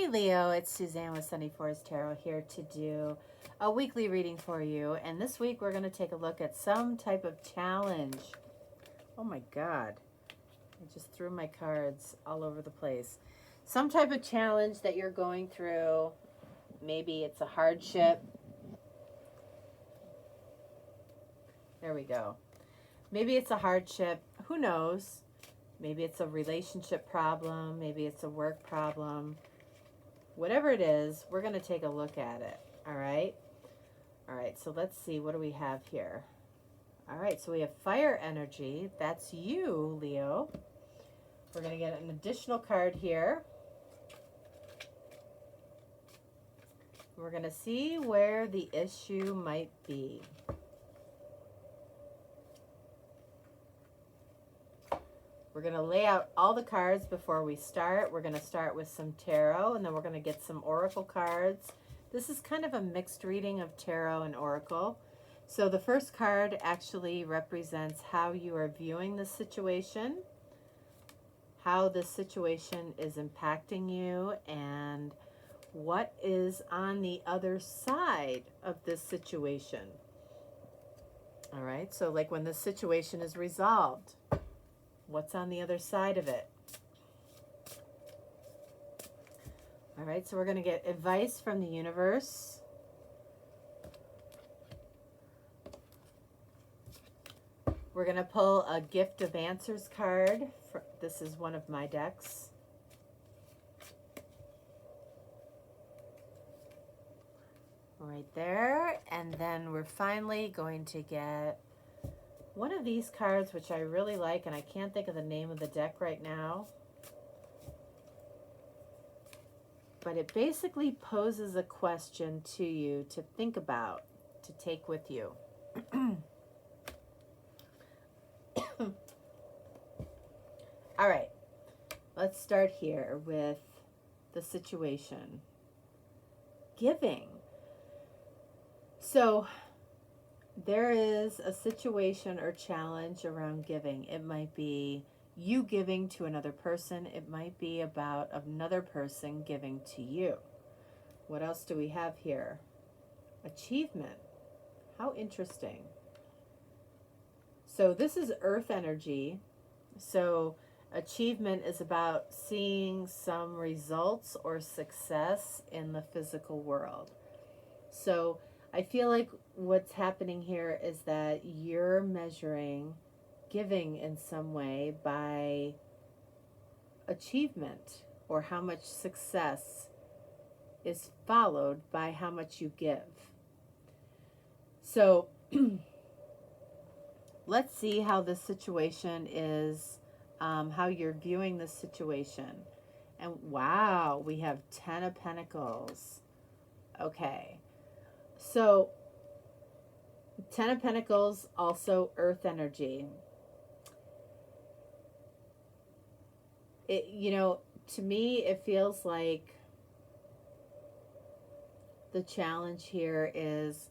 Hey Leo, it's Suzanne with Sunny Forest Tarot here to do a weekly reading for you. And this week we're going to take a look at some type of challenge. Oh my God, I just threw my cards all over the place. Some type of challenge that you're going through. Maybe it's a hardship. There we go. Maybe it's a hardship. Who knows? Maybe it's a relationship problem. Maybe it's a work problem. Whatever it is, we're going to take a look at it. All right. All right. So let's see. What do we have here? All right. So we have fire energy. That's you, Leo. We're going to get an additional card here. We're going to see where the issue might be. We're going to lay out all the cards before we start. We're going to start with some tarot, and then we're going to get some oracle cards. This is kind of a mixed reading of tarot and oracle. So the first card actually represents how you are viewing the situation, how the situation is impacting you, and what is on the other side of this situation. All right, so like when the situation is resolved, what's on the other side of it? All right, so we're going to get advice from the universe. We're going to pull a gift of answers card. This is one of my decks. Right there. And then we're finally going to get one of these cards, which I really like, and I can't think of the name of the deck right now. But it basically poses a question to you to think about, to take with you. All right, let's start here with the situation. Giving. So there is a situation or challenge around giving. It might be you giving to another person. It might be about another person giving to you. What else do we have here? Achievement. How interesting. So this is earth energy. So achievement is about seeing some results or success in the physical world. So I feel like what's happening here is that you're measuring giving in some way by achievement, or how much success is followed by how much you give. So let's see how this situation is, how you're viewing this situation. And wow, we have 10 of Pentacles. Okay. So 10 of Pentacles, also earth energy. It, you know, to me, it feels like the challenge here is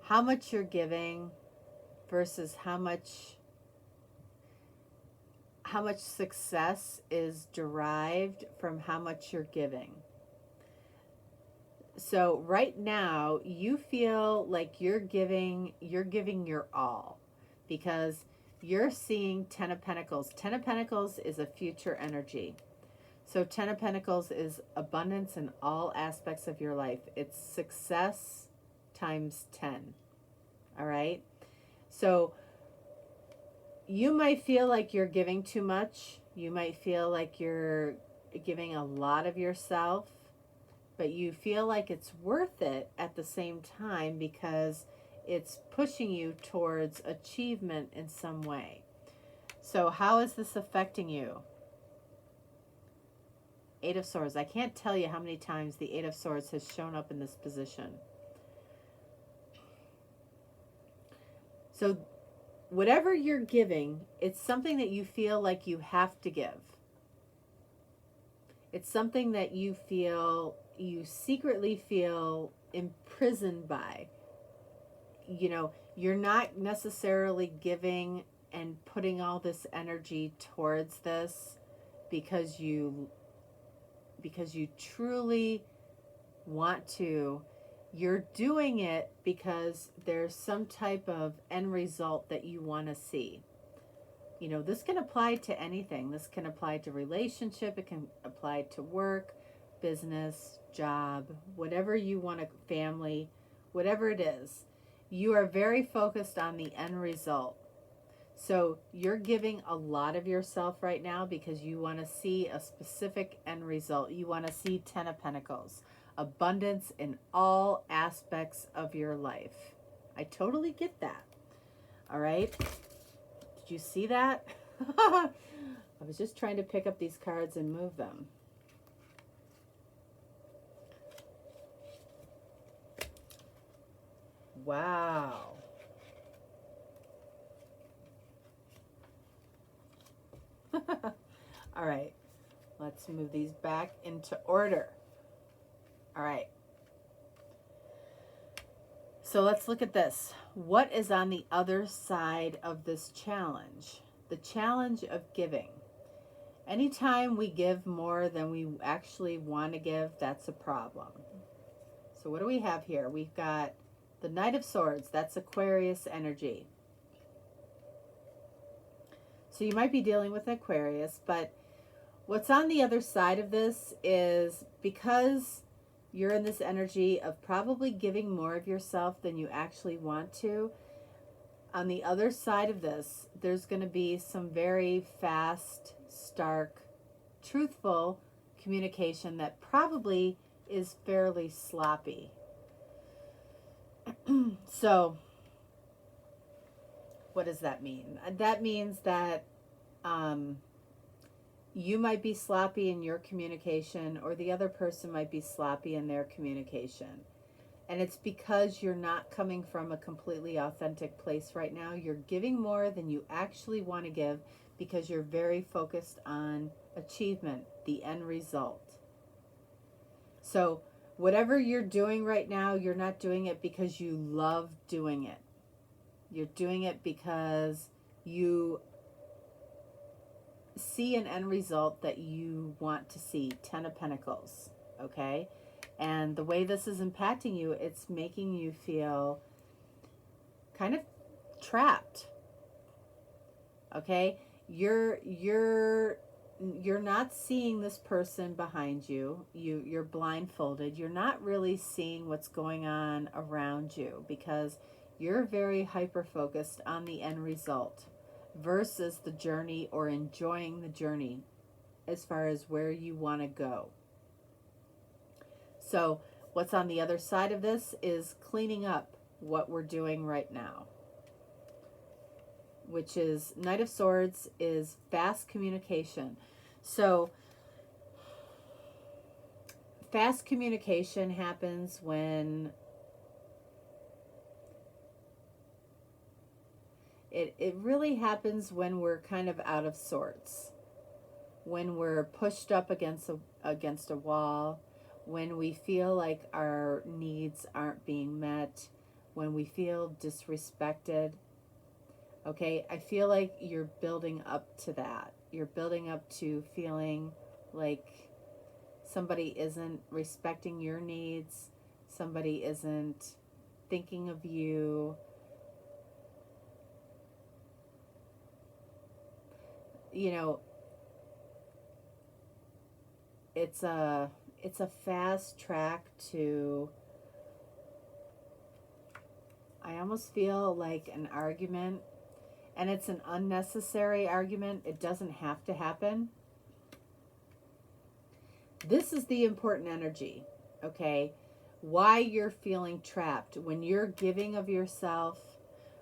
how much you're giving versus how much success is derived from how much you're giving. So right now you feel like you're giving your all, because you're seeing 10 of Pentacles. 10 of Pentacles is a future energy. So 10 of Pentacles is abundance in all aspects of your life. It's success times 10. All right. So you might feel like you're giving too much. You might feel like you're giving a lot of yourself, but you feel like it's worth it at the same time because it's pushing you towards achievement in some way. So how is this affecting you? 8 of Swords. I can't tell you how many times the 8 of Swords has shown up in this position. So whatever you're giving, it's something that you feel like you have to give. It's something that you secretly feel imprisoned by. You know, you're not necessarily giving and putting all this energy towards this because you because you truly want to. You're doing it because there's some type of end result that you want to see. You know, this can apply to anything. This can apply to relationship. It can apply to work, business, job, whatever you want to, family, whatever it is. You are very focused on the end result. So you're giving a lot of yourself right now because you want to see a specific end result. You want to see 10 of Pentacles, abundance in all aspects of your life. I totally get that. All right. Did you see that? I was just trying to pick up these cards and move them. Wow. All right. Let's move these back into order. All right. So let's look at this. What is on the other side of this challenge? The challenge of giving. Anytime we give more than we actually want to give, that's a problem. So what do we have here? We've got the Knight of Swords. That's Aquarius energy. So you might be dealing with Aquarius, but what's on the other side of this is because you're in this energy of probably giving more of yourself than you actually want to. On the other side of this, there's going to be some very fast, stark, truthful communication that probably is fairly sloppy. So, what does that mean? That means that you might be sloppy in your communication, or the other person might be sloppy in their communication. And it's because you're not coming from a completely authentic place right now. You're giving more than you actually want to give because you're very focused on achievement, the end result. So whatever you're doing right now, you're not doing it because you love doing it. You're doing it because you see an end result that you want to see. 10 of Pentacles, okay? And the way this is impacting you, it's making you feel kind of trapped, okay? You're not seeing this person behind you. You're blindfolded. You're not really seeing what's going on around you because you're very hyper-focused on the end result versus the journey, or enjoying the journey as far as where you want to go. So what's on the other side of this is cleaning up what we're doing right now, which is Knight of Swords is fast communication. So fast communication happens when it really happens when we're kind of out of sorts, when we're pushed up against a wall, when we feel like our needs aren't being met, when we feel disrespected. Okay, I feel like you're building up to that. You're building up to feeling like somebody isn't respecting your needs, somebody isn't thinking of you. You know, it's a fast track to, I almost feel like an argument, and it's an unnecessary argument. It doesn't have to happen. This is the important energy, okay? Why you're feeling trapped. When you're giving of yourself,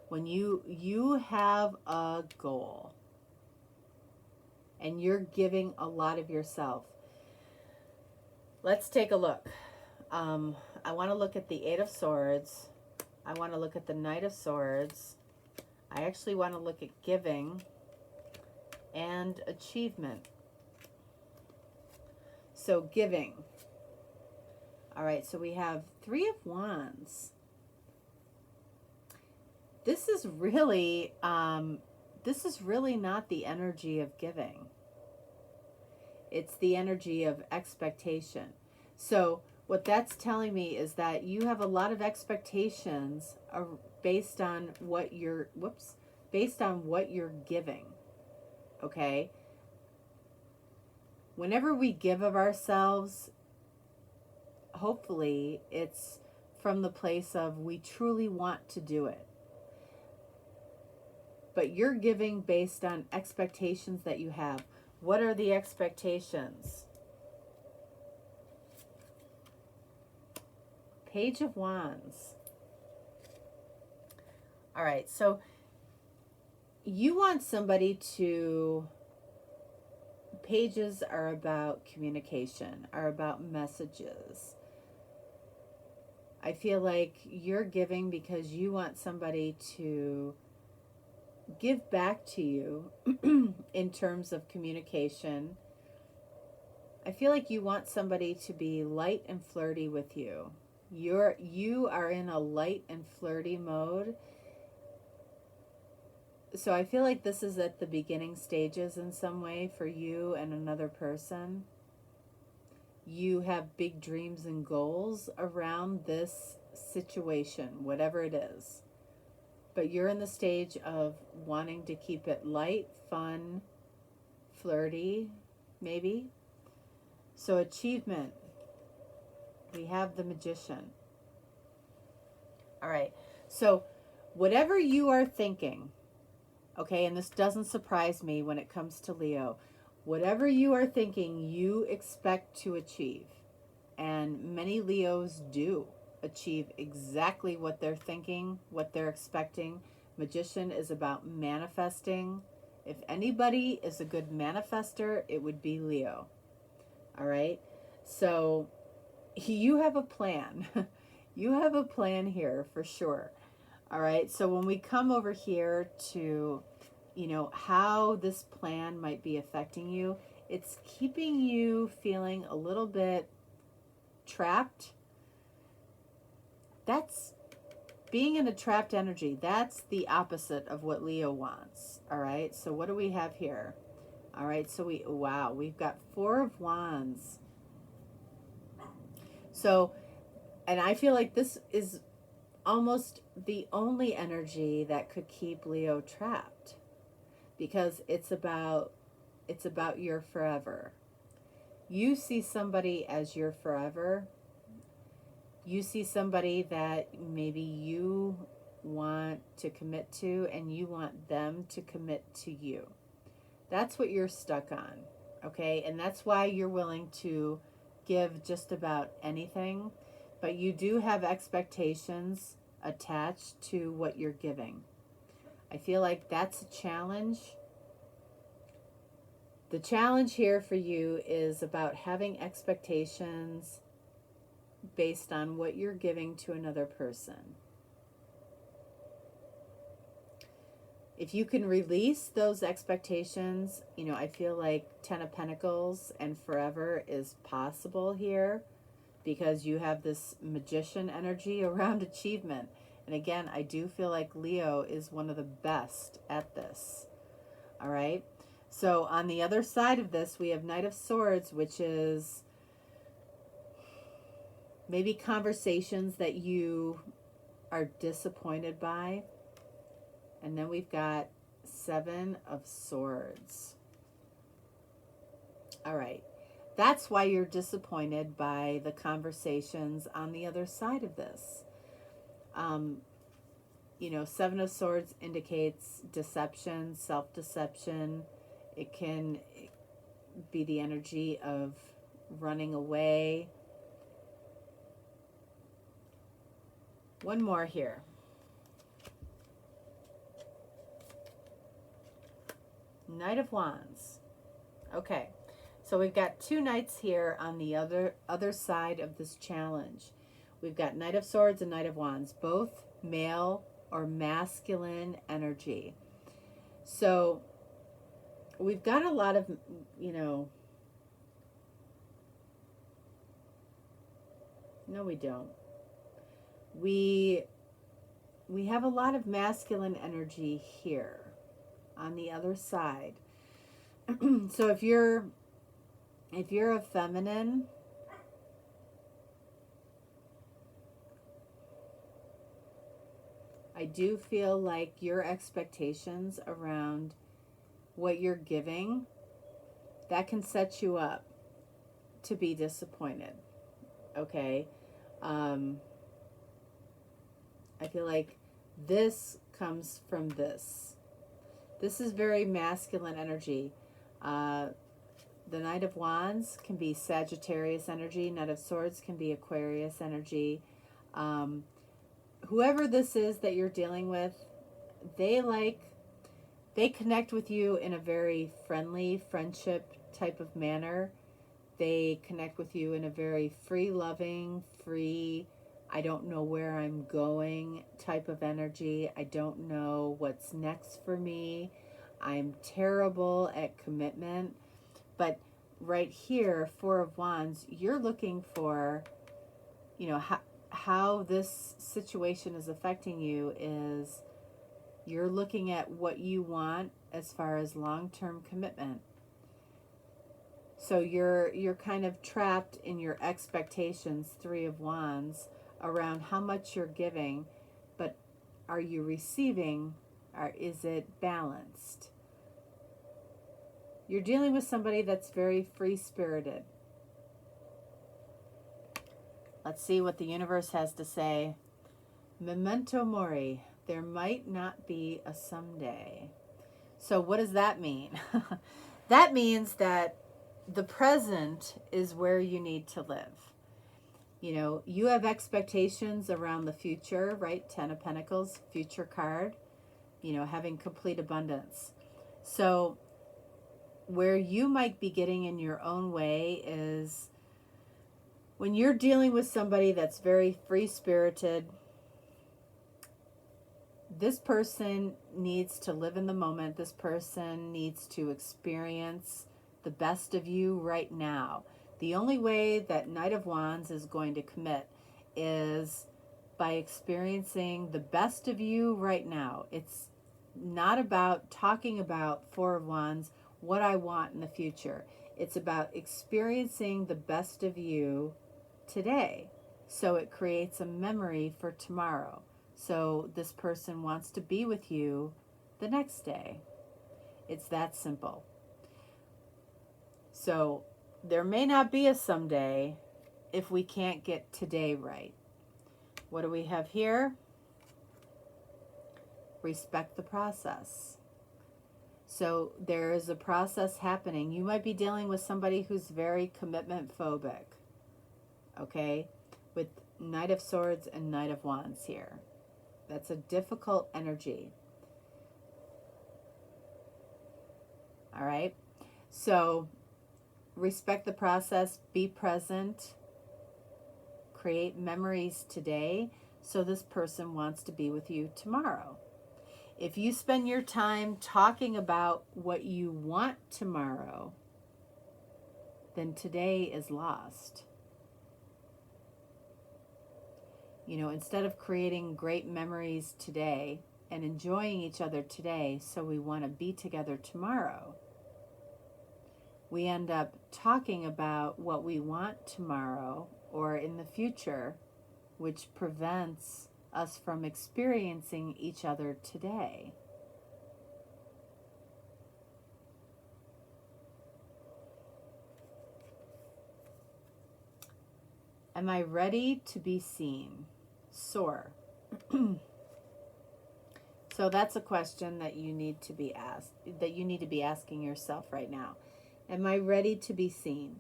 when you have a goal and you're giving a lot of yourself. Let's take a look. I want to look at the Eight of Swords. I want to look at the Knight of Swords. I actually want to look at giving and achievement. So giving. All right, so we have Three of Wands. This is really not the energy of giving. It's the energy of expectation. So what that's telling me is that you have a lot of expectations based on what you're, based on what you're giving. Okay? Whenever we give of ourselves, hopefully it's from the place of we truly want to do it. But you're giving based on expectations that you have. What are the expectations? Page of Wands. All right, so you want somebody to, pages are about communication, are about messages. I feel like you're giving because you want somebody to give back to you in terms of communication. I feel like you want somebody to be light and flirty with you. You are in a light and flirty mode. So I feel like this is at the beginning stages in some way for you and another person. You have big dreams and goals around this situation, whatever it is. But you're in the stage of wanting to keep it light, fun, flirty, maybe. So achievement. We have the Magician. All right. So whatever you are thinking, okay, and this doesn't surprise me when it comes to Leo, whatever you are thinking, you expect to achieve. And many Leos do achieve exactly what they're thinking, what they're expecting. Magician is about manifesting. If anybody is a good manifester, it would be Leo. All right? So you have a plan. You have a plan here for sure. All right? So when we come over here to, you know, how this plan might be affecting you, it's keeping you feeling a little bit trapped. That's being in a trapped energy. That's the opposite of what Leo wants. All right. So what do we have here? All right. So we've got 4 of Wands. So, and I feel like this is almost the only energy that could keep Leo trapped, because it's about your forever. You see somebody as your forever. You see somebody that maybe you want to commit to, and you want them to commit to you. That's what you're stuck on, okay? And that's why you're willing to give just about anything, but you do have expectations attached to what you're giving. I feel like that's a challenge. The challenge here for you is about having expectations based on what you're giving to another person. If you can release those expectations, you know, I feel like 10 of Pentacles and forever is possible here, because you have this Magician energy around achievement. And again, I do feel like Leo is one of the best at this. All right. So on the other side of this, we have Knight of Swords, which is maybe conversations that you are disappointed by. And then we've got 7 of Swords. All right. That's why you're disappointed by the conversations on the other side of this. You know, 7 of Swords indicates deception, self-deception. It can be the energy of running away. One more here. Knight of Wands. Okay, so we've got 2 knights here on the other side of this challenge. We've got Knight of Swords and Knight of Wands, both male or masculine energy. So we've got a lot of, you know, no, we don't. We have a lot of masculine energy here on the other side. So if you're If you're a feminine, I do feel like your expectations around what you're giving, that can set you up to be disappointed. Okay? I feel like this comes from this. This is very masculine energy. The Knight of Wands can be Sagittarius energy. Knight of Swords can be Aquarius energy. Whoever this is that you're dealing with, they connect with you in a very friendly, friendship type of manner. They connect with you in a very free, loving, free, I don't know where I'm going type of energy. I don't know what's next for me. I'm terrible at commitment. But right here, Four of Wands, you're looking for, how this situation is affecting you is you're looking at what you want as far as long-term commitment. So you're kind of trapped in your expectations, Three of Wands, around how much you're giving, but are you receiving, or is it balanced? You're dealing with somebody that's very free-spirited. Let's see what the universe has to say. Memento mori. There might not be a someday. So what does that mean? That means that the present is where you need to live. You have expectations around the future, right? Ten of Pentacles, future card, having complete abundance. So where you might be getting in your own way is when you're dealing with somebody that's very free-spirited, this person needs to live in the moment. This person needs to experience the best of you right now. The only way that Knight of Wands is going to commit is by experiencing the best of you right now. It's not about talking about Four of Wands, what I want in the future. It's about experiencing the best of you today. So it creates a memory for tomorrow. So this person wants to be with you the next day. It's that simple. So there may not be a someday if we can't get today right. What do we have here? Respect the process. So there is a process happening. You might be dealing with somebody who's very commitment phobic. Okay? With Knight of Swords and Knight of Wands here. That's a difficult energy. All right? So respect the process, be present, create memories today, so this person wants to be with you tomorrow. If you spend your time talking about what you want tomorrow, then today is lost. Instead of creating great memories today and enjoying each other today, so we want to be together tomorrow, we end up talking about what we want tomorrow or in the future, which prevents us from experiencing each other today. Am I ready to be seen? Soar. So that's a question that you need to be asked, that you need to be asking yourself right now. Am I ready to be seen?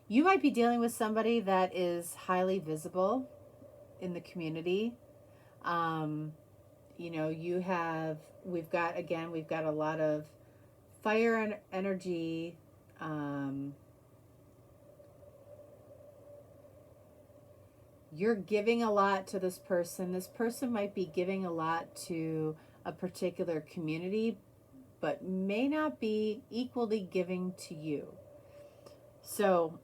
You might be dealing with somebody that is highly visible in the community. We've got a lot of fire energy. You're giving a lot to this person. This person might be giving a lot to a particular community, but may not be equally giving to you. So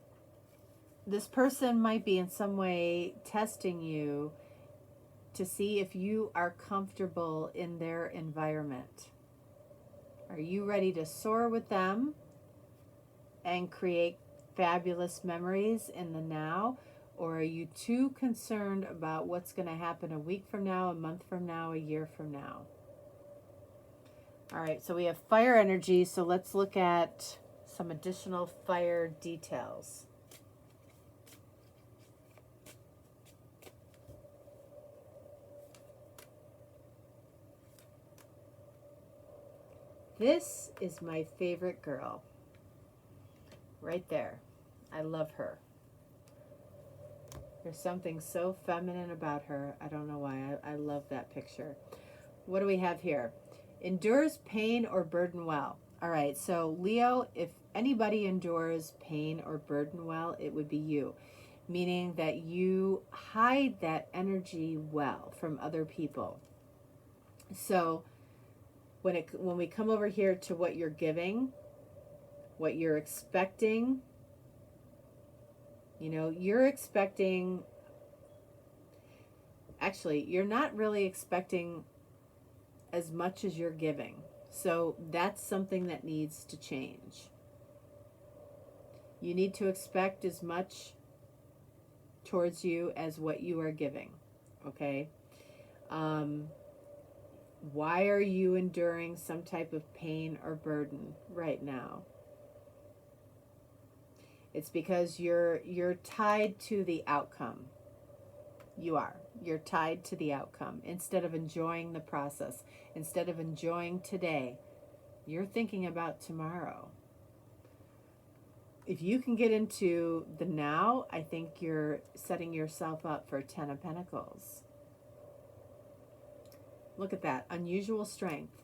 this person might be in some way testing you to see if you are comfortable in their environment. Are you ready to soar with them and create fabulous memories in the now, or are you too concerned about what's going to happen a week from now, a month from now, a year from now? All right, so we have fire energy, so let's look at some additional fire details. This is my favorite girl. Right there. I love her. There's something so feminine about her. I don't know why. I love that picture. What do we have here? Endures pain or burden well. All right, so Leo, if anybody endures pain or burden well, it would be you. Meaning that you hide that energy well from other people. So when we come over here to what you're giving, what you're expecting, you know, you're expecting, actually, you're not really expecting as much as you're giving. So that's something that needs to change. You need to expect as much towards you as what you are giving, okay? Why are you enduring some type of pain or burden right now? It's because you're tied to the outcome. You are. You're tied to the outcome. Instead of enjoying the process, instead of enjoying today, you're thinking about tomorrow. If you can get into the now, I think you're setting yourself up for 10 of Pentacles. Look at that. Unusual strength.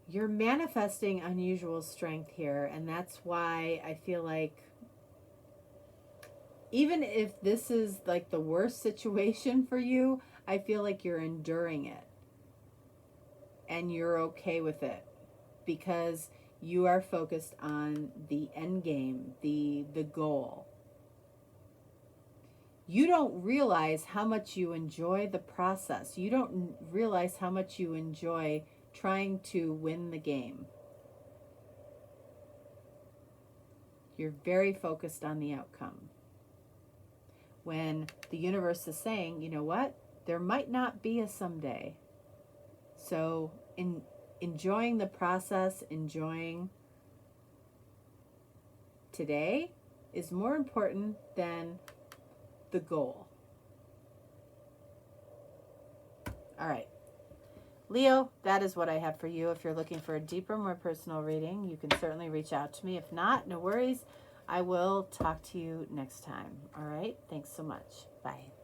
You're manifesting unusual strength here, and that's why I feel like even if this is like the worst situation for you, I feel like you're enduring it and you're okay with it because you are focused on the end game, the goal. You don't realize how much you enjoy the process. You don't realize how much you enjoy trying to win the game. You're very focused on the outcome. When the universe is saying, you know what, there might not be a someday. So enjoying the process, enjoying today is more important than the goal. All right. Leo, that is what I have for you. If you're looking for a deeper, more personal reading, you can certainly reach out to me. If not, no worries. I will talk to you next time. All right? Thanks so much. Bye.